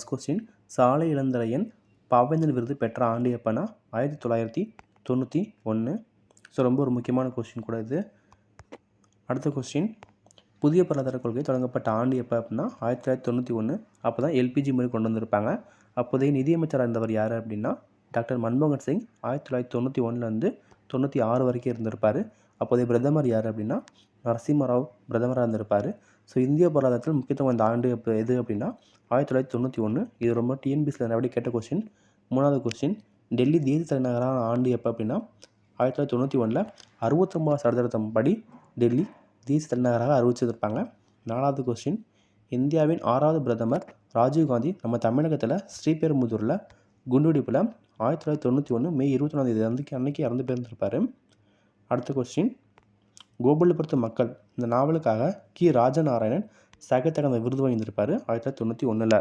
Question சாலை இளந்தரையன் பாவேந்தன் விருது பெற்ற ஆண்டு எப்போனா 1991. ஸோ ரொம்ப ஒரு முக்கியமான கொஸ்டின் கூட இது. அடுத்த கொஸ்டின் புதிய பொருளாதார கொள்கை தொடங்கப்பட்ட ஆண்டு எப்போ அப்படின்னா 1991. அப்போ தான் எல்பிஜி முறை கொண்டு வந்திருப்பாங்க. அப்போதைய நிதியமைச்சராக இருந்தவர் யார் அப்படின்னா டாக்டர் மன்மோகன் சிங் 1991 96 வரைக்கும் இருந்திருப்பார். அப்போதைய பிரதமர் யார் அப்படின்னா நரசிம்மராவ் பிரதமராக இருந்திருப்பார். ஸோ இந்திய பொருளாதாரத்தில் முக்கியத்துவம் இந்த ஆண்டு எது அப்படின்னா 1991. இது ரொம்ப டிஎன்பிசியில் நிறைய கேட்ட கொஸ்டின். 3வது கொஸ்டின் டெல்லி தேசிய தலைநகரான ஆண்டு எப்போ அப்படின்னா 1991. 69% படி டெல்லி தேசிய தலைநகராக அறிவிச்சிருப்பாங்க. 4வது கொஸ்டின் இந்தியாவின் 6வது பிரதமர் ராஜீவ்காந்தி நம்ம தமிழகத்தில் ஸ்ரீபெரும்புதூரில் குண்டுவெடிப்பில் 1991 மே 21 அன்னைக்கு இறந்து போயிருந்திருப்பார். அடுத்த கொஸ்டின் கோபாலபுரத்து மக்கள் இந்த நாவலுக்காக கி. ராஜநாராயணன் சாகித்ய அகாதமி விருது வாங்கியிருந்திருப்பார் 1991.